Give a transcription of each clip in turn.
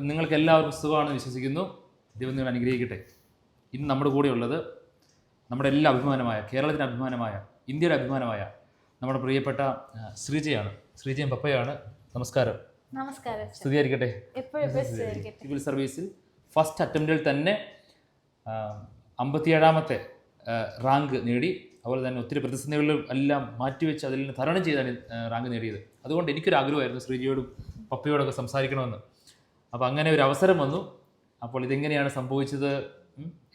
നിങ്ങൾക്ക് എല്ലാവർക്കും സുഖമാണെന്ന് വിശ്വസിക്കുന്നു. ദൈവം നിങ്ങൾ അനുഗ്രഹിക്കട്ടെ. ഇന്ന് നമ്മുടെ കൂടെ ഉള്ളത് നമ്മുടെ എല്ലാ അഭിമാനമായ, കേരളത്തിൻ്റെ അഭിമാനമായ, ഇന്ത്യയുടെ അഭിമാനമായ നമ്മുടെ പ്രിയപ്പെട്ട ശ്രീജയാണ്. ശ്രീജയും പപ്പയാണ്. നമസ്കാരം. നമസ്കാരം. സ്തുതിയായിരിക്കട്ടെ. സിവിൽ സർവീസിൽ ഫസ്റ്റ് അറ്റംപ്റ്റിൽ തന്നെ 57ാമത്തെ റാങ്ക് നേടി. അതുപോലെ തന്നെ ഒത്തിരി പ്രതിസന്ധികളിലും എല്ലാം മാറ്റിവെച്ച് അതിൽ നിന്ന് തരണം ചെയ്താണ് റാങ്ക് നേടിയത്. അതുകൊണ്ട് എനിക്കൊരു ആഗ്രഹമായിരുന്നു ശ്രീജയോടും പപ്പയോടൊക്കെ സംസാരിക്കണമെന്ന്. അപ്പോൾ അങ്ങനെ ഒരു അവസരം വന്നു. അപ്പോൾ ഇതെങ്ങനെയാണ് സംഭവിച്ചത്,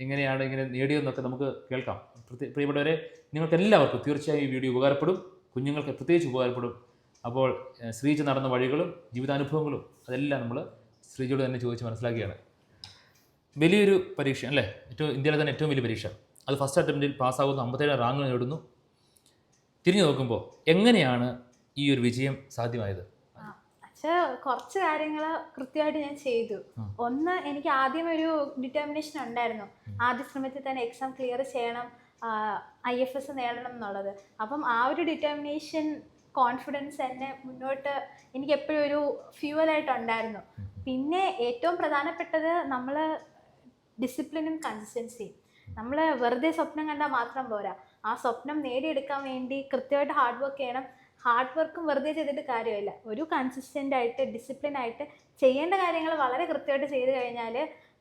എങ്ങനെയാണ് ഇങ്ങനെ നേടിയതെന്നൊക്കെ നമുക്ക് കേൾക്കാം. പ്രിയപ്പെട്ടവരെ, നിങ്ങൾക്ക് എല്ലാവർക്കും തീർച്ചയായും ഈ വീഡിയോ ഉപകാരപ്പെടും. കുഞ്ഞുങ്ങൾക്ക് പ്രത്യേകിച്ച് ഉപകാരപ്പെടും. അപ്പോൾ ശ്രീജ നടന്ന വഴികളും ജീവിതാനുഭവങ്ങളും അതെല്ലാം നമ്മൾ ശ്രീജയോട് തന്നെ ചോദിച്ച് മനസ്സിലാക്കുകയാണ്. വലിയൊരു പരീക്ഷ അല്ലേ, ഇന്ത്യയിലെ തന്നെ ഏറ്റവും വലിയ പരീക്ഷ. അത് ഫസ്റ്റ് അറ്റംപ്റ്റിൽ പാസ്സാകുന്നു, 57 റാങ്ക് നേടുന്നു. തിരിഞ്ഞു നോക്കുമ്പോൾ എങ്ങനെയാണ് ഈ ഒരു വിജയം സാധ്യമായത്? കുറച്ച് കാര്യങ്ങൾ കൃത്യമായിട്ട് ഞാൻ ചെയ്തു. ഒന്ന്, എനിക്ക് ആദ്യം ഒരു ഡിറ്റർമിനേഷൻ ഉണ്ടായിരുന്നു. ആദ്യ ശ്രമത്തിൽ തന്നെ എക്സാം ക്ലിയർ ചെയ്യണം, IFS നേടണം എന്നുള്ളത്. അപ്പം ആ ഒരു ഡിറ്റർമിനേഷൻ, കോൺഫിഡൻസ് എന്നെ മുന്നോട്ട് എനിക്ക് എപ്പോഴും ഒരു ഫ്യൂവലായിട്ടുണ്ടായിരുന്നു. പിന്നെ ഏറ്റവും പ്രധാനപ്പെട്ടത് നമ്മൾ ഡിസിപ്ലിനും കൺസിസ്റ്റൻസിയും. നമ്മൾ വെറുതെ സ്വപ്നം കണ്ടാൽ മാത്രം പോരാ, ആ സ്വപ്നം നേടിയെടുക്കാൻ വേണ്ടി കൃത്യമായിട്ട് ഹാർഡ് വർക്ക് ചെയ്യണം. ഹാർഡ് വർക്കും വെറുതെ ചെയ്തിട്ട് കാര്യമില്ല. ഒരു കൺസിസ്റ്റൻ്റ് ആയിട്ട്, ഡിസിപ്ലിൻ ആയിട്ട് ചെയ്യേണ്ട കാര്യങ്ങൾ വളരെ കൃത്യമായിട്ട് ചെയ്ത് കഴിഞ്ഞാൽ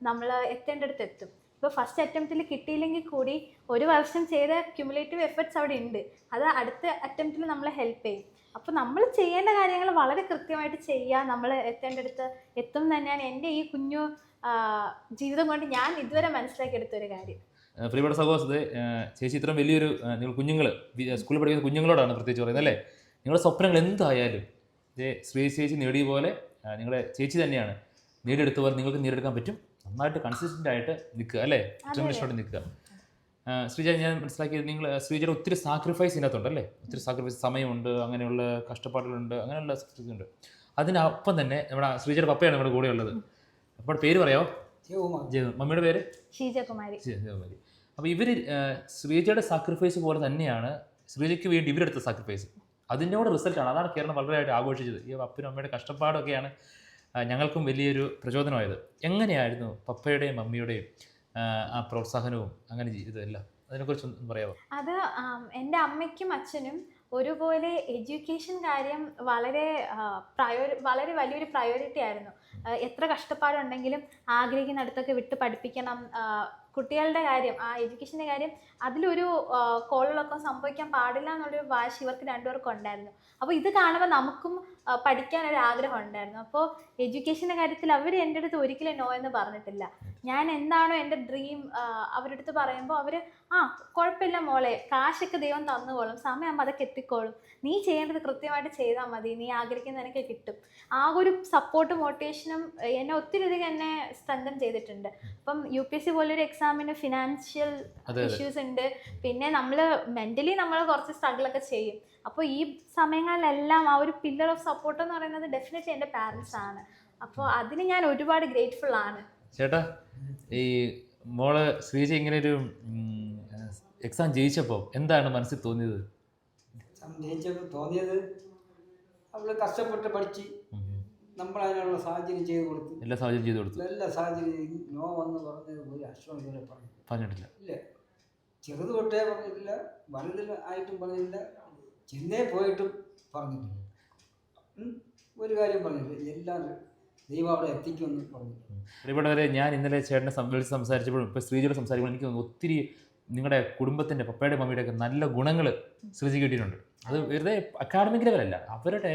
നമ്മൾ എത്തേണ്ടടുത്ത് എത്തും. ഇപ്പോൾ ഫസ്റ്റ് അറ്റംപ്റ്റിൽ കിട്ടിയില്ലെങ്കിൽ കൂടി ഒരു വർഷം ചെയ്ത ക്യുമുലേറ്റീവ് എഫർട്ട്സ് അവിടെ ഉണ്ട്. അത് അടുത്ത അറ്റംപ്റ്റിൽ നമ്മളെ ഹെൽപ്പ് ചെയ്യും. അപ്പോൾ നമ്മൾ ചെയ്യേണ്ട കാര്യങ്ങൾ വളരെ കൃത്യമായിട്ട് ചെയ്യുക, നമ്മൾ എത്തേണ്ടടുത്ത് എത്തും തന്നെയാണ് എൻ്റെ ഈ കുഞ്ഞു ജീവിതം കൊണ്ട് ഞാൻ ഇതുവരെ മനസ്സിലാക്കിയെടുത്തൊരു കാര്യം. പ്രിയപ്പെട്ട സഹോദരത്തെ, ചേച്ചി ഇത്രയും വലിയൊരു നിങ്ങൾ കുഞ്ഞുങ്ങൾ സ്കൂളിൽ പഠിക്കുന്ന കുഞ്ഞുങ്ങളോടാണ് പ്രത്യേകിച്ച് പറയുന്നത് അല്ലേ. നിങ്ങളുടെ സ്വപ്നങ്ങൾ എന്തായാലും ചേച്ചി നേടിയ പോലെ നിങ്ങളുടെ ചേച്ചി തന്നെയാണ് നേടിയെടുത്ത പോലെ നിങ്ങൾക്ക് നേടിയെടുക്കാൻ പറ്റും. നന്നായിട്ട് കൺസിസ്റ്റൻ്റ് ആയിട്ട് നിൽക്കുക അല്ലേ, ഡിറ്റർമിനേഷനോടെ നിൽക്കുക. ശ്രീജ, ഞാൻ മനസ്സിലാക്കിയത് നിങ്ങൾ ശ്രീജയുടെ ഒത്തിരി സാക്രിഫൈസ് ഇതിനകത്തുണ്ടല്ലേ, ഒത്തിരി സാക്രിഫൈസ്, സമയമുണ്ട്, അങ്ങനെയുള്ള കഷ്ടപ്പാടുകളുണ്ട്, അങ്ങനെയുള്ള ഉണ്ട്. അതിനൊപ്പം തന്നെ നമ്മുടെ ശ്രീജയുടെ പപ്പയാണ് നമ്മുടെ കൂടെ ഉള്ളത്. അപ്പോൾ പേര് പറയാമോ? മമ്മിയുടെ പേര് ഷീജകുമാരി. അപ്പോൾ ഇവർ ശ്രീജയുടെ സാക്രിഫൈസ് പോലെ തന്നെയാണ് ശ്രീജയ്ക്ക് വേണ്ടി ഇവരെടുത്ത സാക്രിഫൈസ്. അതിനോട് റിസൾട്ടാണ്. അതാണ് കേരളം വളരെയായിട്ട് ആഘോഷിച്ചത്. ഈ പപ്പനും അമ്മയുടെ കഷ്ടപ്പാടൊക്കെയാണ് ഞങ്ങൾക്കും വലിയൊരു പ്രചോദനമായത്. എങ്ങനെയായിരുന്നു പപ്പയുടെയും മമ്മിയുടെയും ആ പ്രോത്സാഹനവും അങ്ങനെ ഇതെല്ലാം, അതിനെക്കുറിച്ച് ഒന്ന് പറയാമോ? അത് എൻ്റെ അമ്മയ്ക്കും അച്ഛനും ഒരുപോലെ എഡ്യൂക്കേഷൻ കാര്യം വളരെ വലിയൊരു പ്രയോറിറ്റി ആയിരുന്നു. എത്ര കഷ്ടപ്പാടുണ്ടെങ്കിലും ആഗ്രഹിക്കുന്നിടത്തൊക്കെ വിട്ട് പഠിപ്പിക്കണം. കുട്ടികളുടെ കാര്യം, ആ എഡ്യൂക്കേഷൻ്റെ കാര്യം, അതിലൊരു കോളിളക്കം സംഭവിക്കാൻ പാടില്ല എന്നുള്ളൊരു വാശി ഇവർക്ക് രണ്ടുപേർക്കും ഉണ്ടായിരുന്നു. അപ്പോൾ ഇത് കാണുമ്പോൾ നമുക്കും പഠിക്കാനൊരു ആഗ്രഹം ഉണ്ടായിരുന്നു. അപ്പോൾ എഡ്യൂക്കേഷൻ്റെ കാര്യത്തിൽ അവർ എൻ്റെ അടുത്ത് ഒരിക്കലും നോ എന്ന് പറഞ്ഞിട്ടില്ല. ഞാൻ എന്താണോ എൻ്റെ ഡ്രീം അവരുടെ അടുത്ത് പറയുമ്പോൾ അവർ കുഴപ്പമില്ല മോളെ, കാശൊക്കെ ദൈവം തന്നുകൊള്ളും, സമയമാകുമ്പോൾ അതൊക്കെ എത്തിക്കോളും, നീ ചെയ്യേണ്ടത് കൃത്യമായിട്ട് ചെയ്താൽ മതി, നീ ആഗ്രഹിക്കുന്നതിനൊക്കെ കിട്ടും. ആ ഒരു സപ്പോർട്ട്, മോട്ടിവേഷനും എന്നെ ഒത്തിരി അധികം എന്നെ സ്ട്രെങ്തൻ ചെയ്തിട്ടുണ്ട്. ഇപ്പം UPSC പോലൊരു എക്സാമിന് ഫിനാൻഷ്യൽ ഇഷ്യൂസ് ഉണ്ട്, പിന്നെ നമ്മൾ മെൻ്റലി നമ്മൾ കുറച്ച് സ്ട്രഗിളൊക്കെ ചെയ്യും. അപ്പോൾ ഈ സമയങ്ങളിലെല്ലാം ആ ഒരു പില്ലർ ഓഫ് സപ്പോർട്ട് എന്ന് പറയുന്നത് ഡെഫിനറ്റ്ലി എൻ്റെ പാരൻസ് ആണ്. അപ്പോൾ അതിന് ഞാൻ ഒരുപാട് ഗ്രേറ്റ്ഫുൾ ആണ്. ചേട്ടാ, ഈ മോള് ശ്രീജ ഇങ്ങനെ ഒരു എക്സാം ജയിച്ചപ്പോൾ എന്താണ് മനസ്സിൽ തോന്നിയത്? തോന്നിയത് അവള് കഷ്ടപ്പെട്ട് പഠിച്ച് നമ്മൾ അതിനുള്ള സാഹചര്യം ചെയ്ത് കൊടുത്തു. എല്ലാ സാഹചര്യം ചെയ്ത് കൊടുത്തു. എല്ലാ സാഹചര്യം നോ വന്ന് പറഞ്ഞത് ഒരു അക്ഷരം ഇതുവരെ പറഞ്ഞിട്ടില്ല. ഇല്ല, ചെറുത് തൊട്ടേ പറഞ്ഞിട്ടില്ല, വലുതായിട്ടും പറഞ്ഞിട്ടില്ല, ചെന്നേ പോയിട്ടും പറഞ്ഞിട്ടില്ല, ഒരു കാര്യം പറഞ്ഞിട്ടില്ല. എല്ലാം ദൈവം അവിടെ എത്തിക്കുമെന്ന് പറഞ്ഞു. പ്രിയപ്പെട്ടവരെ, ഞാൻ ഇന്നലെ ചേട്ടനെ വിളിച്ച് സംസാരിച്ചപ്പോഴും ഇപ്പോൾ ശ്രീജയോട് സംസാരിക്കുമ്പോൾ എനിക്ക് ഒത്തിരി നിങ്ങളുടെ കുടുംബത്തിൻ്റെ, പപ്പയുടെ മമ്മിയുടെയൊക്കെ നല്ല ഗുണങ്ങൾ ശ്രീജ കിട്ടിയിട്ടുണ്ട്. അത് വെറുതെ അക്കാഡമിക് ലെവലല്ല, അവരുടെ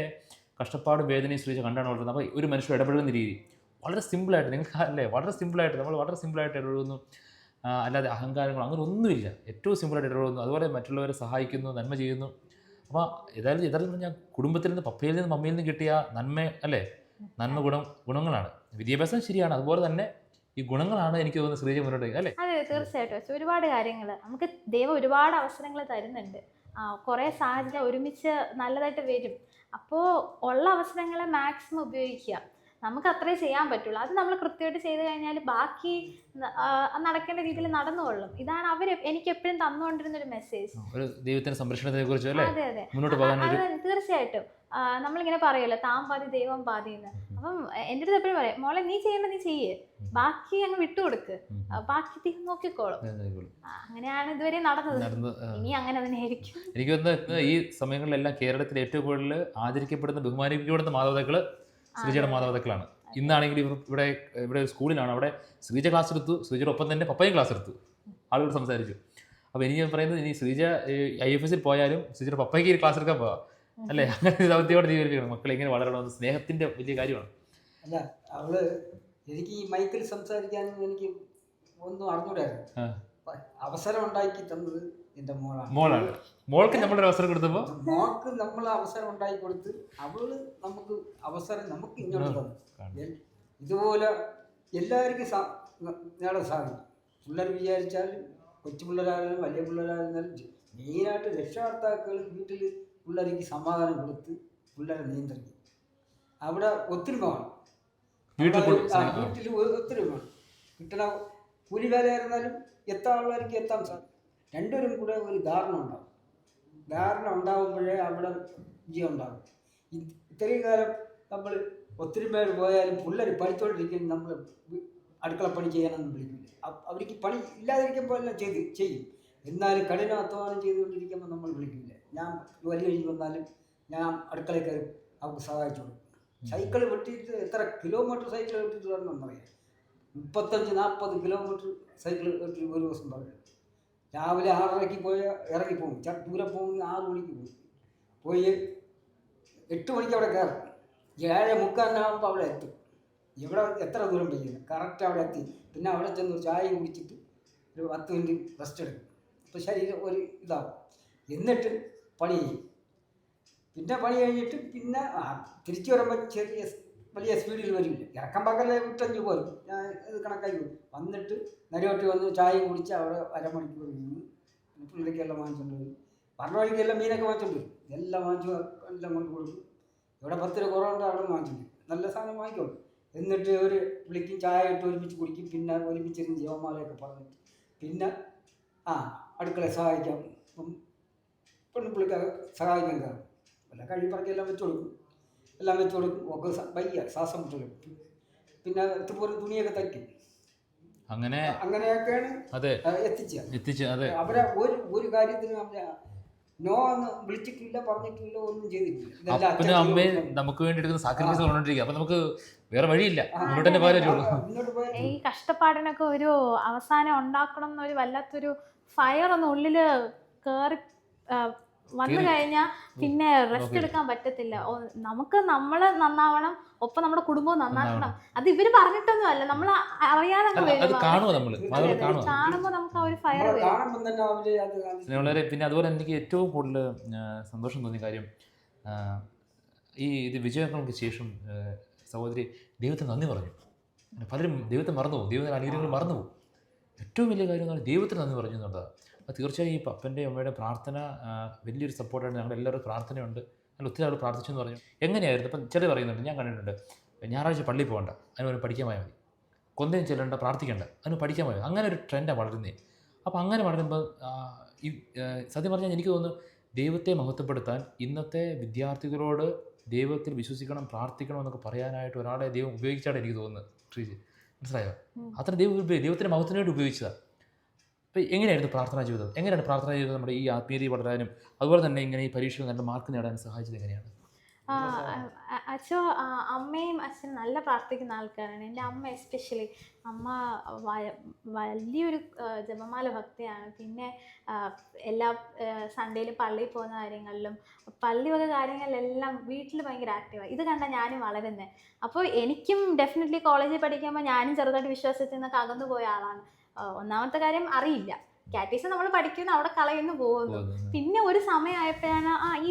കഷ്ടപ്പാടും വേദനയും ശ്രീജ കണ്ടാണ് വളർത്തുന്നത്. അപ്പോൾ ഒരു മനുഷ്യർ ഇടപെടുന്ന രീതി വളരെ സിമ്പിളായിട്ട്, നിങ്ങൾക്ക് അല്ലേ, വളരെ സിമ്പിളായിട്ട്, നമ്മൾ വളരെ സിമ്പിളായിട്ട് ഇടപെടുന്നു. അല്ലാതെ അഹങ്കാരങ്ങൾ അങ്ങനെ ഒന്നുമില്ല, ഏറ്റവും സിമ്പിളായിട്ട് ഇടപെടുന്നു. അതുപോലെ മറ്റുള്ളവരെ സഹായിക്കുന്നു, നന്മ ചെയ്യുന്നു. അപ്പോൾ യഥാർത്ഥം പറഞ്ഞാൽ കുടുംബത്തിൽ നിന്ന്, പപ്പയിൽ നിന്ന്, മമ്മിയിൽ നിന്ന് കിട്ടിയ നന്മ അല്ലേ, നന്മ ഗുണങ്ങളാണ്. വിദ്യാഭ്യാസം ശരിയാണ്, അതുപോലെ തന്നെ ഈ ഗുണങ്ങളാണ് എനിക്ക് തോന്നുന്നത് ശ്രീജ മുന്നോട്ട് അല്ലേ. അതെ, തീർച്ചയായിട്ടും. ഒരുപാട് കാര്യങ്ങൾ നമുക്ക് ദൈവം ഒരുപാട് അവസരങ്ങൾ തരുന്നുണ്ട്. കുറേ സാഹചര്യം ഒരുമിച്ച് നല്ലതായിട്ട് വരും. അപ്പോൾ ഉള്ള അവസരങ്ങളെ മാക്സിമം ഉപയോഗിക്കുക. നമുക്ക് അത്രേ ചെയ്യാൻ പറ്റുള്ളൂ. അത് നമ്മൾ കൃത്യമായിട്ട് ചെയ്ത് കഴിഞ്ഞാൽ ബാക്കി നടക്കേണ്ട രീതിയിൽ നടന്നുകൊള്ളും. ഇതാണ് അവർ എനിക്ക് എപ്പോഴും തന്നുകൊണ്ടിരുന്നൊരു മെസ്സേജ്. ദൈവത്തിന്റെ സംരക്ഷണത്തെ കുറിച്ച്. അതെ, തീർച്ചയായിട്ടും. നമ്മളിങ്ങനെ പറയുമല്ലോ, താൻ പാതി ദൈവം പാതി എന്ന്. അപ്പം എൻ്റെ അടുത്ത് എപ്പോഴും പറയാം, മോളെ നീ ചെയ്യേണ്ട നീ ചെയ്യേ, ബാക്കി അങ്ങ് വിട്ടുകൊടുക്ക്, ബാക്കി ദൈവം നോക്കിക്കോളും. അങ്ങനെയാണ് ഇതുവരെ നടന്നത്. ഇനി അങ്ങനെ തന്നെ ആയിരിക്കും. എനിക്ക് തോന്നുന്നത് ഈ സമയങ്ങളിലെല്ലാം കേരളത്തിൽ ഏറ്റവും കൂടുതൽ ആദരിക്കപ്പെടുന്ന ബഹുമാനിക്കപ്പെടുന്ന മാതാപിതാക്കള് ശ്രീജയുടെ മാതാപിതാക്കളാണ്. ഇന്നാണെങ്കിൽ ഇവിടെ ഒരു സ്കൂളിലാണ്, അവിടെ ശ്രീജ ക്ലാസ് എടുത്തു, ശ്രീജയുടെ ഒപ്പം തന്നെ പപ്പയും ക്ലാസ് എടുത്തു, ആളുകൾ സംസാരിച്ചു. അപ്പോൾ എനിക്ക് പറയുന്നത് ഇനി ശ്രീജ IFSൽ പോയാലും ശ്രീജയുടെ പപ്പയ്ക്ക് ക്ലാസ് എടുക്കാൻ പോവാം അല്ലേ? അങ്ങനെ ദൗത്യയോടെ ജീവിക്കണം. മക്കൾ എങ്ങനെ വളരണമെന്ന് സ്നേഹത്തിന്റെ വലിയ കാര്യമാണ്. അല്ല, അവള് എനിക്ക് ഈ മൈക്കിൽ സംസാരിക്കാനും എനിക്ക് ഒന്നും അറിഞ്ഞൂടായിരുന്നു. അവസരം ഉണ്ടാക്കി തന്നത് എൻ്റെ മോളാണ്. മോൾക്ക് നമ്മളൊരു അവസരം കൊടുത്തപ്പോൾ മോൾക്ക് നമ്മൾ അവസരം ഉണ്ടാക്കി കൊടുത്ത് അവള് നമുക്ക് അവസരം നമുക്ക് ഇങ്ങോട്ട് തന്നു. ഇതുപോലെ എല്ലാവർക്കും നേടാൻ സാധിക്കും. പിള്ളേർ വിചാരിച്ചാലും കൊച്ചു പിള്ളേരായാലും വലിയ പിള്ളേരായിരുന്നാലും മെയിനായിട്ട് രക്ഷകർത്താക്കൾ വീട്ടിൽ പിള്ളേർക്ക് സമാധാനം കൊടുത്ത് പിള്ളേരെ നിയന്ത്രിക്കും. അവിടെ ഒത്തൊരുമ വേണം, വീട്ടിൽ ഒത്തൊരുമ വേണം. കിട്ടണ കൂലി വേലയായിരുന്നാലും എത്താനുള്ളവർക്ക് എത്താൻ സാധിക്കും. രണ്ടുപേരും കൂടെ ഒരു ധാരണ ഉണ്ടാകും. ധാരണ ഉണ്ടാകുമ്പോഴേ അവിടെ വിജയം ഉണ്ടാകും. ഇത്രയും കാലം നമ്മൾ ഒത്തൊരുമയോട് പോയാലും പിള്ളേർ പഠിച്ചുകൊണ്ടിരിക്കും. നമ്മൾ അടുക്കള പണി ചെയ്യാനൊന്നും വിളിക്കില്ല. അവർക്ക് പണി ഇല്ലാതിരിക്കുമ്പോൾ എല്ലാം ചെയ്യും. എന്നാലും കഠിനാധ്വാനം ചെയ്തുകൊണ്ടിരിക്കുമ്പോൾ നമ്മൾ വിളിക്കില്ല. ഞാൻ ജോലി കഴിഞ്ഞ് വന്നാലും ഞാൻ അടുക്കളയിൽ കയറി അവർക്ക് സഹായിച്ചു കൊടുക്കും. സൈക്കിൾ വെട്ടിയിട്ട് എത്ര കിലോമീറ്റർ സൈക്കിൾ വെട്ടിയിട്ട് വരണമെന്നറിയാം. 35-40 കിലോമീറ്റർ സൈക്കിൾ വെട്ടി ഒരു ദിവസം പറയും. രാവിലെ 6:30 ഇറങ്ങിപ്പോകും. ദൂരെ പോകുമ്പോൾ 6 മണിക്ക് പോയി 8 മണിക്ക് അവിടെ കയറും. 7:45 അവിടെ എത്തും. ഇവിടെ എത്ര ദൂരം പെയ്യുന്നു കറക്റ്റ് അവിടെ എത്തി. പിന്നെ അവിടെ ചെന്ന് ഒരു ചായ കുടിച്ചിട്ട് ഒരു 10 മിനിറ്റ് റെസ്റ്റ് എടുക്കും. അപ്പോൾ ശരീരം ഒരു ഇതാവും. എന്നിട്ട് പണി ചെയ്യും. പിന്നെ പണി കഴിഞ്ഞിട്ട് പിന്നെ തിരിച്ചു വരുമ്പോൾ വലിയ സ്പീഡിൽ വരില്ല. ഇറക്കം പക്കല്ലേ വിട്ടഞ്ച് പോരും. ഞാൻ ഇത് കണക്കാക്കി വന്നിട്ട് നരിയോട്ടി വന്ന് ചായയും കുടിച്ച് അവിടെ അരമണിക്കൂർ നിന്ന് പിള്ളേക്കെല്ലാം വാങ്ങിച്ചുകൊണ്ട് വരും. പറഞ്ഞ വഴിക്കെല്ലാം മീനൊക്കെ വാങ്ങിച്ചുകൊണ്ട് വരും. എല്ലാം എല്ലാം കൊണ്ട് കൊടുക്കും. ഇവിടെ 10 രൂപ കുറവുണ്ട്, അവിടെ വാങ്ങിച്ചുകൊണ്ട് വരും. നല്ല സാധനം വാങ്ങിക്കോളും. എന്നിട്ട് ഒരു വിളിക്കും, ചായ ഇട്ട് ഒരുമിച്ച് കുടിക്കും. പിന്നെ ഒരുമിച്ചിരുന്ന് ജീവന്മാരെയൊക്കെ പറഞ്ഞിട്ട് പിന്നെ അടുക്കളയെ സഹായിക്കാം. പെൺപിള്ളിക്ക് സഹായിക്കാൻ കയറും. എല്ലാം കഴിപ്പറക്കി എല്ലാം വെച്ച് കൊടുക്കും. ഒക്കെ വയ്യ ശ്വാസം വിട്ട് കൊടുക്കും. പിന്നെ എത്തുപോലെ തുണിയൊക്കെ തയ്ക്കും. അങ്ങനെയൊക്കെയാണ് എത്തിച്ചത്. അവരെ ഒരു കാര്യത്തിനും അവരെ നോ എന്ന് വിളിച്ചിട്ടില്ല, പറഞ്ഞിട്ടില്ല, ഒന്നും ചെയ്തിട്ടില്ല. അപ്പനും അമ്മയും നമുക്ക് വേണ്ടി എടുക്കുന്ന സാക്രിഫൈസ് കൊണ്ടിരിക്കുക. അപ്പൊ നമുക്ക് വേറെ വഴിയില്ല, ഈ കഷ്ടപ്പാടിനൊക്കെ ഒരു അവസാനം ഉണ്ടാക്കണം എന്നൊരു വല്ലാത്തൊരു ഫയർ ഒന്ന് ഉള്ളില് കേറി വന്നു കഴിഞ്ഞാൽ പിന്നെ റെസ്റ്റ് എടുക്കാൻ പറ്റത്തില്ല. നമ്മള് നന്നാവണം, ഒപ്പം നമ്മുടെ കുടുംബവും നന്നാക്കണം. അത് ഇവര് പറഞ്ഞിട്ടൊന്നും അല്ല, നമ്മൾ അറിയാതെ കാണുമ്പോ നമുക്ക് ആ ഒരു ഫയർ വരും. പിന്നെ അതുപോലെ എനിക്ക് ഏറ്റവും കൂടുതൽ സന്തോഷം തോന്നിയ കാര്യം, ഇത് വിജയങ്ങൾക്ക് ശേഷം സഹോദരി ദൈവത്തിന് നന്ദി പറഞ്ഞു. പലരും ദൈവത്തെ മറന്നുപോകും, ദൈവത്തിന്റെ അനുഗ്രഹങ്ങൾ മറന്നുപോകും. ഏറ്റവും വലിയ കാര്യം എന്ന് പറഞ്ഞാൽ ദൈവത്തിന് നന്ദി പറഞ്ഞു എന്നുള്ളതാണ്. അപ്പോൾ തീർച്ചയായും ഈ പപ്പൻ്റെ അമ്മയുടെ പ്രാർത്ഥന വലിയൊരു സപ്പോർട്ടാണ്. ഞങ്ങളുടെ എല്ലാവരും പ്രാർത്ഥനയുണ്ട്. ഞാൻ ഒത്തിരി ആൾ പ്രാർത്ഥിച്ചെന്ന് പറഞ്ഞു. എങ്ങനെയായിരുന്നു ഇപ്പം ചില പറയുന്നുണ്ട്, ഞാൻ കണ്ടിട്ടുണ്ട്, ഞായറാഴ്ച പള്ളിയിൽ പോകണ്ട, അതിന് പഠിക്കാൻ പോയാൽ മതി, കൊന്തയും ചെല്ലണ്ട, പ്രാർത്ഥിക്കേണ്ട, അതിന് പഠിക്കാൻ പോയാൽ, അങ്ങനെ ഒരു ട്രെൻഡാണ് വളരുന്നത്. അപ്പോൾ അങ്ങനെ വളരുമ്പോൾ ഈ സത്യം പറഞ്ഞാൽ എനിക്ക് തോന്നുന്നു ദൈവത്തെ മഹത്വപ്പെടുത്താൻ ഇന്നത്തെ വിദ്യാർത്ഥികളോട് ദൈവത്തിൽ വിശ്വസിക്കണം, പ്രാർത്ഥിക്കണം എന്നൊക്കെ പറയാനായിട്ട് ഒരാളെ ദൈവം ഉപയോഗിച്ചാണ് എനിക്ക് തോന്നുന്നത്. ശ്രീജി മനസ്സിലായോ? അത്ര ദൈവത്തിൻ്റെ മഹത്വത്തിന് വേണ്ടി ഉപയോഗിച്ചതാണ്. അപ്പോൾ എങ്ങനെയായിരുന്നു പ്രാർത്ഥനാ ജീവിതം? എങ്ങനെയാണ് പ്രാർത്ഥനാ ജീവിതം നമ്മുടെ ഈ ആത്മീയത വളരാനും അതുപോലെ തന്നെ ഇങ്ങനെ ഈ പരീക്ഷയിൽ നല്ല മാർക്ക് നേടാനും സഹായിച്ചത് എങ്ങനെയാണ്? അമ്മയും അച്ഛനും നല്ല പ്രാർത്ഥിക്കുന്ന ആൾക്കാരാണ്. എൻ്റെ അമ്മ എസ്പെഷ്യലി, അമ്മ വലിയൊരു ജപമാല ഭക്തിയാണ്. പിന്നെ എല്ലാ സൺഡേയിലും പള്ളിയിൽ പോകുന്ന കാര്യങ്ങളിലും പള്ളി വക കാര്യങ്ങളിലെല്ലാം വീട്ടിൽ ഭയങ്കര ആക്റ്റീവാണ്. ഇത് കണ്ടാൽ ഞാനും വളരുന്നത്. അപ്പോൾ എനിക്കും ഡെഫിനറ്റ്ലി കോളേജിൽ പഠിക്കുമ്പോൾ ഞാനും ചെറുതായിട്ട് വിശ്വാസത്തിൽ നിന്നൊക്കെ അകന്നു പോയ ആളാണ്. ഒന്നാമത്തെ കാര്യം അറിയില്ല, കാറ്റീസം നമ്മൾ പഠിക്കുന്നു, അവിടെ കളയുന്നു, പോകുന്നു. പിന്നെ ഒരു സമയമായപ്പോഴാണ് ഈ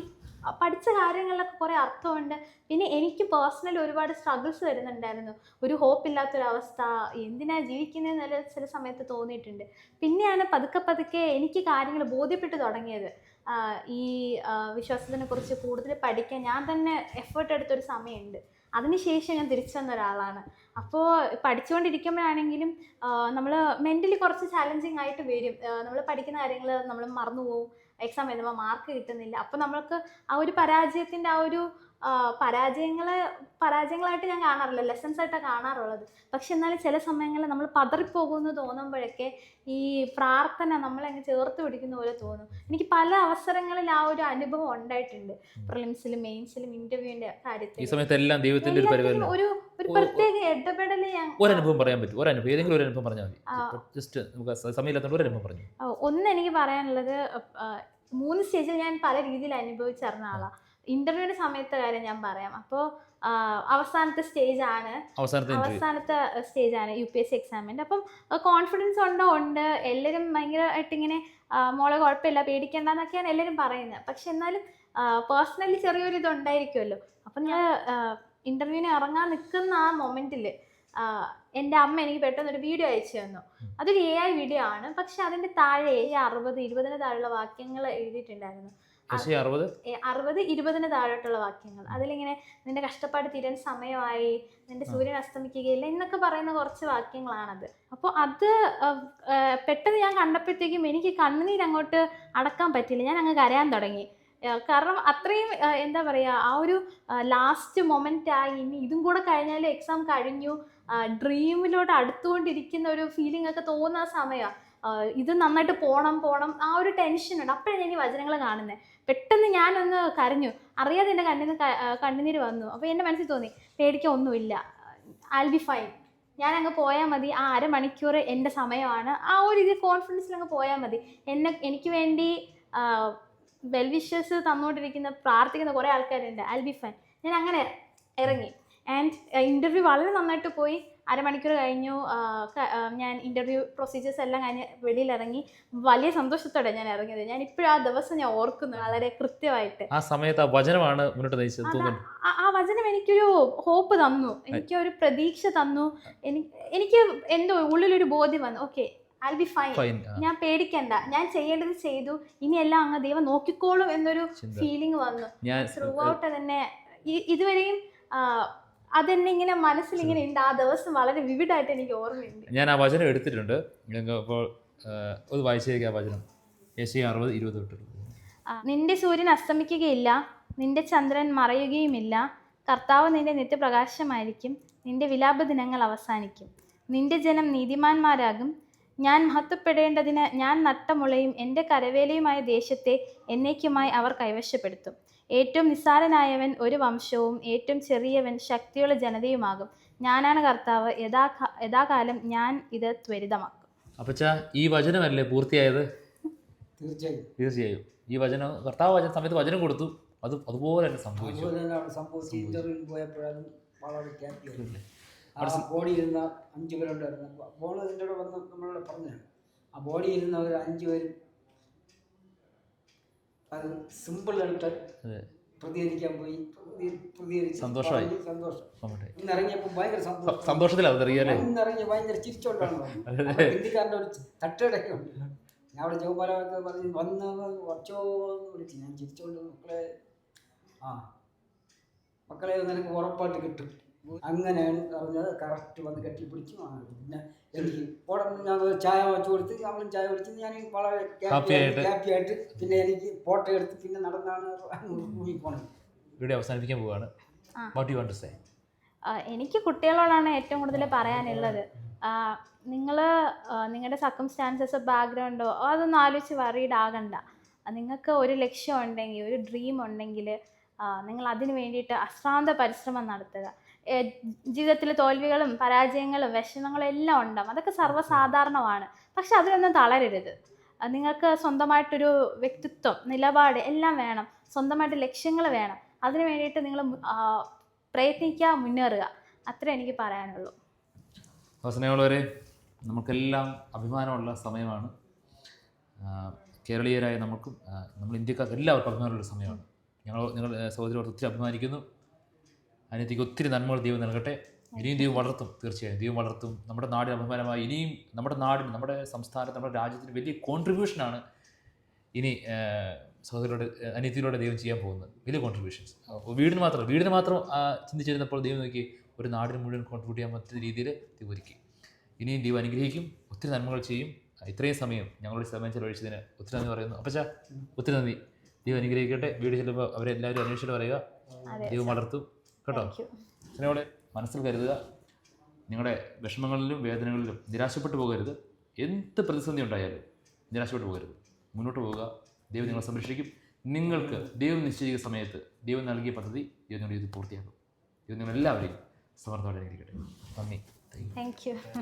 പഠിച്ച കാര്യങ്ങളിലൊക്കെ കുറേ അർത്ഥമുണ്ട്. പിന്നെ എനിക്ക് പേഴ്സണലി ഒരുപാട് സ്ട്രഗിൾസ് വരുന്നുണ്ടായിരുന്നു. ഒരു ഹോപ്പില്ലാത്തൊരവസ്ഥ, എന്തിനാ ജീവിക്കുന്നതെന്ന് ചില സമയത്ത് തോന്നിയിട്ടുണ്ട്. പിന്നെയാണ് പതുക്കെ എനിക്ക് കാര്യങ്ങൾ ബോധ്യപ്പെട്ട് തുടങ്ങിയത്. ഈ വിശ്വാസത്തിനെ കുറിച്ച് കൂടുതൽ പഠിക്കാൻ ഞാൻ തന്നെ എഫേർട്ട് എടുത്തൊരു സമയമുണ്ട്. അതിനുശേഷം ഞാൻ തിരിച്ചു വന്ന ഒരാളാണ്. അപ്പോൾ പഠിച്ചുകൊണ്ടിരിക്കുമ്പോഴാണെങ്കിലും നമ്മൾ മെൻ്റലി കുറച്ച് ചാലഞ്ചിങ് ആയിട്ട് വരും. നമ്മൾ പഠിക്കുന്ന കാര്യങ്ങൾ നമ്മൾ മറന്നു പോകും. എക്സാം എഴുതുമ്പോൾ മാർക്ക് കിട്ടുന്നില്ല. അപ്പോൾ നമ്മൾക്ക് ആ ഒരു പരാജയത്തിൻ്റെ ആ ഒരു പരാജയങ്ങളായിട്ട് ഞാൻ കാണാറില്ല, ലെസൺസ് ആയിട്ടാണ് കാണാറുള്ളത്. പക്ഷെ എന്നാലും ചില സമയങ്ങളിൽ നമ്മൾ പതറിപ്പോകുമെന്ന് തോന്നുമ്പോഴൊക്കെ ഈ പ്രാർത്ഥന നമ്മളങ്ങ് ചേർത്ത് പിടിക്കുന്ന പോലെ തോന്നും. എനിക്ക് പല അവസരങ്ങളിൽ ആ ഒരു അനുഭവം ഉണ്ടായിട്ടുണ്ട്, പ്രിലിംസിലും മെയിൻസിലും ഇന്റർവ്യൂവിന്റെ കാര്യത്തിൽ. ഈ സമയത്തെല്ലാം ദൈവത്തിന്റെ ഒരു പരിപാലനം. ഒരു പ്രത്യേക ഇടപെടൽ ഒരു അനുഭവം പറയാൻ പറ്റും, ഒരു അനുഭവം, ഏതെങ്കിലും ഒരു അനുഭവം പറഞ്ഞാൽ മതി. ജസ്റ്റ് നമുക്ക് സമയമില്ലാത്ത ഒരു അനുഭവം പറഞ്ഞു. ഒന്ന് എനിക്ക് പറയാനുള്ളത്, 3 സ്റ്റേജിൽ ഞാൻ പല രീതിയിൽ അനുഭവിച്ചറിഞ്ഞ ആളാണ്. ഇന്റർവ്യൂവിന്റെ സമയത്തെ കാര്യം ഞാൻ പറയാം. അപ്പോൾ അവസാനത്തെ സ്റ്റേജാണ് UPSC എക്സാമിൻ്റെ. അപ്പം കോൺഫിഡൻസ് ഉണ്ട്, എല്ലാവരും ഭയങ്കരമായിട്ട് ഇങ്ങനെ മോളെ കുഴപ്പമില്ല, പേടിക്കേണ്ടെന്നൊക്കെയാണ് എല്ലാവരും പറയുന്നത്. പക്ഷെ എന്നാലും പേഴ്സണലി ചെറിയൊരു ഇതുണ്ടായിരിക്കുമല്ലോ. അപ്പം ഞാൻ ഇന്റർവ്യൂവിന് ഇറങ്ങാൻ നിൽക്കുന്ന ആ മൊമെന്റിൽ എൻ്റെ അമ്മ എനിക്ക് പെട്ടെന്നൊരു വീഡിയോ അയച്ചു തന്നു. അതൊരു AI വീഡിയോ ആണ്, പക്ഷെ അതിൻ്റെ താഴെ 60, 20 താഴെയുള്ള വാക്യങ്ങൾ എഴുതിയിട്ടുണ്ടായിരുന്നു. 60, 20 താഴോട്ടുള്ള വാക്യങ്ങൾ. അതിലിങ്ങനെ നിന്റെ കഷ്ടപ്പാട് തീരാൻ സമയമായി, നിന്റെ സൂര്യൻ അസ്തമിക്കുകയില്ല എന്നൊക്കെ പറയുന്ന കുറച്ച് വാക്യങ്ങളാണത്. അപ്പോൾ അത് പെട്ടെന്ന് ഞാൻ കണ്ടപ്പോഴത്തേക്കും എനിക്ക് കണ്ണുനീരങ്ങോട്ട് അടക്കാൻ പറ്റില്ല, ഞാൻ അങ്ങ് കരയാൻ തുടങ്ങി. കാരണം അത്രയും എന്താ പറയുക, ആ ഒരു ലാസ്റ്റ് മൊമെൻ്റ് ആയി. ഇനി ഇതും കൂടെ കഴിഞ്ഞാൽ എക്സാം കഴിഞ്ഞു, ഡ്രീമിലോട്ട് അടുത്തുകൊണ്ടിരിക്കുന്ന ഒരു ഫീലിംഗ് ഒക്കെ തോന്നുന്ന സമയമാണ്. ഇത് നന്നായിട്ട് പോണം ആ ഒരു ടെൻഷനുണ്ട്. അപ്പോഴാണ് ഞാൻ ഈ വചനങ്ങൾ കാണുന്നത്. പെട്ടെന്ന് ഞാനൊന്ന് കരഞ്ഞു, അറിയാതെ എൻ്റെ കണ്ണുനീര് വന്നു. അപ്പോൾ എൻ്റെ മനസ്സിൽ തോന്നി, പേടിക്കാൻ ഒന്നുമില്ല, I'll be fine, ഞാൻ അങ്ങ് പോയാൽ മതി, ആ അരമണിക്കൂർ എൻ്റെ സമയമാണ്, ആ ഒരു രീതിയിൽ കോൺഫിഡൻസിൽ അങ്ങ് പോയാൽ മതി. എനിക്ക് വേണ്ടി വെൽവിഷേഴ്സ് തന്നുകൊണ്ടിരിക്കുന്ന പ്രാർത്ഥിക്കുന്ന കുറേ ആൾക്കാരുണ്ട്, I'll be fine. ഞാൻ അങ്ങനെ ഇറങ്ങി. ആൻഡ് ഇൻ്റർവ്യൂ വളരെ നന്നായിട്ട് പോയി. അരമണിക്കൂർ കഴിഞ്ഞു, ഞാൻ ഇൻ്റർവ്യൂ പ്രൊസീജിയേഴ്സ് എല്ലാം കഴിഞ്ഞ് വെളിയിലിറങ്ങി. വലിയ സന്തോഷത്തോടെ ഞാൻ ഇറങ്ങിയത്. ഞാൻ ഇപ്പോഴും ആ ദിവസം ഞാൻ ഓർക്കുന്നു വളരെ കൃത്യമായിട്ട്. ആ സമയത്ത് ആ വചനമാണ് മുന്നോട്ട് നയിച്ചത്. ആ വചനം എനിക്കൊരു ഹോപ്പ് തന്നു, എനിക്കൊരു പ്രതീക്ഷ തന്നു. എനിക്ക് എന്തോ ഉള്ളിലൊരു ബോധ്യം വന്നു, ഓക്കെ I'll be fine, ഞാൻ പേടിക്കണ്ട, ഞാൻ ചെയ്യേണ്ടത് ചെയ്തു, ഇനിയെല്ലാം അങ്ങ് ദൈവം നോക്കിക്കോളും എന്നൊരു ഫീലിംഗ് വന്നു. ത്രൂ ഔട്ട് തന്നെ ഇതുവരെയും അതെന്നെ ഇങ്ങനെ മനസ്സിലിങ്ങനെ ഉണ്ട്. ആ ദിവസം വളരെ വിവിഡായിട്ട് എനിക്ക് ഓർമ്മയുണ്ട്. ഞാൻ ആ വചനം എടുത്തിട്ടുണ്ട്. അപ്പോൾ അത് വായിച്ചേക്കാം. വചനം യെശയ്യാ 60:20. നിന്റെ സൂര്യൻ അസ്തമിക്കുകയില്ല, നിന്റെ ചന്ദ്രൻ മറയുകയുമില്ല. കർത്താവ് നിന്റെ നിത്യപ്രകാശമായിരിക്കും. നിന്റെ വിലാപ ദിനങ്ങൾ അവസാനിക്കും. നിന്റെ ജനം നീതിമാന്മാരാകും. ഞാൻ മഹത്വപ്പെടേണ്ടതിന് ഞാൻ നട്ടമുളയും എൻ്റെ കരവേലയുമായ ദേശത്തെ എന്നേക്കുമായി അവർ കൈവശപ്പെടുത്തും. ഏറ്റവും നിസ്സാരനായവൻ ഒരു വംശവും ഏറ്റവും ചെറിയവൻ ശക്തിയുള്ള ജനതയുമാകും. ഞാനാണ് കർത്താവ്, യഥാകാലം ഞാൻ ഇത് ത്വരിതമാക്കും. അപ്പച്ചാ, ഈ വചനമല്ലേ പൂർത്തിയായത്? തീർച്ചയായും ഈ വചനം കർത്താവ് വചന സമയത്ത് വചനം കൊടുത്തു, അതുപോലെ തന്നെ സംഭവിച്ചു. ഇന്റർവ്യൂവിന് പോയപ്പോഴാണ് വളരെ ഹാപ്പിയായിരുന്നു. ആ ബോഡി ഇരുന്ന 5 പേരുണ്ടായിരുന്നു. ബോൾ ഇതിൻ്റെ കൂടെ വന്ന് നമ്മളോട് പറഞ്ഞാണ്, ആ ബോഡി ഇരുന്നവർ 5 പേരും അത് സിമ്പിളായിട്ട് പ്രതികരിക്കാൻ പോയി. സന്തോഷമായി. ഇന്നിറങ്ങിയപ്പോൾ ഭയങ്കര ഇന്നിറങ്ങി ഭയങ്കര ചിരിച്ചോണ്ടാണ്. ഹിന്ദിക്കാരൻ്റെ ഒരു തട്ടടയൊക്കെ ഉണ്ട്. ഞാൻ അവിടെ ജോപാലൊക്കെ പറഞ്ഞ് വന്ന് കുറച്ചോ വിളിച്ചു. ഞാൻ ചിരിച്ചോണ്ട് മക്കളെ നിനക്ക് ഉറപ്പായിട്ട് കിട്ടും. അങ്ങനെയാണ് പറഞ്ഞത്. കറക്റ്റ് വന്ന് കെട്ടിപ്പിടിച്ചു. പിന്നെ എനിക്ക് ഞാൻ ചായ വെച്ച് കൊടുത്ത്, നമ്മളും ചായ കുടിച്ച് ഞാൻ വളരെ ഹാപ്പിയായിട്ട് പിന്നെ എനിക്ക് ഫോട്ടോ എടുത്ത് പിന്നെ നടന്നാണ് പോണത്. വീഡിയോ അവസാനിപ്പിക്കാൻ പോവാണ്. എനിക്ക് കുട്ടികളോടാണ് ഏറ്റവും കൂടുതൽ പറയാനുള്ളത്. നിങ്ങൾ നിങ്ങളുടെ സർക്കംസ്റ്റാൻസസ് ബാക്ക്ഗ്രൗണ്ടോ അതൊന്നും ആലോചിച്ച് വറീഡ് ആകണ്ട. നിങ്ങൾക്ക് ഒരു ലക്ഷ്യം ഉണ്ടെങ്കിൽ, ഒരു ഡ്രീം ഉണ്ടെങ്കിൽ നിങ്ങൾ അതിന് വേണ്ടിയിട്ട് അശ്രാന്ത പരിശ്രമം നടത്തുക. ജീവിതത്തിൽ തോൽവികളും പരാജയങ്ങളും വിഷമങ്ങളും എല്ലാം ഉണ്ടാകും, അതൊക്കെ സർവ്വസാധാരണമാണ്. പക്ഷെ അതിലൊന്നും തളരരുത്. നിങ്ങൾക്ക് സ്വന്തമായിട്ടൊരു വ്യക്തിത്വം, നിലപാട് എല്ലാം വേണം. സ്വന്തമായിട്ട് ലക്ഷ്യങ്ങൾ വേണം. അതിന് വേണ്ടിയിട്ട് നിങ്ങൾ പ്രയത്നിക്കുക, മുന്നേറുക. അത്രേ എനിക്ക് പറയാനുള്ളൂ. സ്നേഹമുള്ളവരെ, നമുക്കെല്ലാം അഭിമാനമുള്ള സമയമാണ്. കേരളീയരായ നമുക്കും നമ്മൾ ഇന്ത്യക്കാർക്ക് എല്ലാവർക്കും അഭിമാനമുള്ള സമയമാണ്. നിങ്ങൾ സഹോദരിയോട് ഒത്തിരി അഭിമാനിക്കുന്നു. അതിനകത്തേക്ക് ഒത്തിരി നന്മകൾ ദൈവം നൽകട്ടെ. ഇനിയും ദൈവം വളർത്തും, തീർച്ചയായും ദൈവം വളർത്തും. നമ്മുടെ നാടിന് അഭിമാനമായി ഇനിയും നമ്മുടെ നാടിന്, നമ്മുടെ സംസ്ഥാനത്ത്, നമ്മുടെ രാജ്യത്തിന് വലിയ കോൺട്രിബ്യൂഷനാണ് ഇനി സഹോദരിയുടെ അനിയത്തിയിലൂടെ ദൈവം ചെയ്യാൻ പോകുന്നത്. വലിയ കോൺട്രിബ്യൂഷൻസ്. വീടിന് മാത്രം ചിന്തിച്ചിരുന്നപ്പോൾ ദൈവം നോക്കി ഒരു നാടിന് മുഴുവൻ കോൺട്രിബ്യൂട്ട് ചെയ്യാൻ പറ്റുന്ന രീതിയിൽ ദൈവം ഒരുക്കി. ഇനിയും ദൈവം അനുഗ്രഹിക്കും, ഒത്തിരി നന്മകൾ ചെയ്യും. ഇത്രയും സമയം ഞങ്ങളുടെ സമയം ചെലവഴിച്ചതിന് ഒത്തിരി നന്ദി പറയുന്നു. അപ്പച്ചാ, ഒത്തിരി നന്ദി. ദൈവം അനുഗ്രഹിക്കട്ടെ. വീട് ചെല്ലുമ്പോൾ അവരെല്ലാവരും അന്വേഷിച്ചിട്ട് പറയുക, അതെ ദൈവം വളർത്തും കേട്ടോ. Thank you. സ്നേഹോടെ മനസ്സിൽ കരുതുക, നിങ്ങളുടെ വിഷമങ്ങളിലും വേദനകളിലും നിരാശപ്പെട്ടു പോകരുത്. എന്ത് പ്രതിസന്ധി ഉണ്ടായാലും നിരാശപ്പെട്ടു പോകരുത്, മുന്നോട്ട് പോവുക. ദൈവം നിങ്ങളെ സംരക്ഷിക്കും. നിങ്ങൾക്ക് ദൈവം നിശ്ചയിച്ച സമയത്ത് ദൈവം നൽകിയ പദ്ധതി ദൈവം നിങ്ങളുടെ ഇത് പൂർത്തിയാക്കും. ദൈവം നിങ്ങളെല്ലാവരെയും സമർത്ഥമായിട്ട് അനുഗ്രഹിക്കട്ടെ. നന്ദി. Thank you.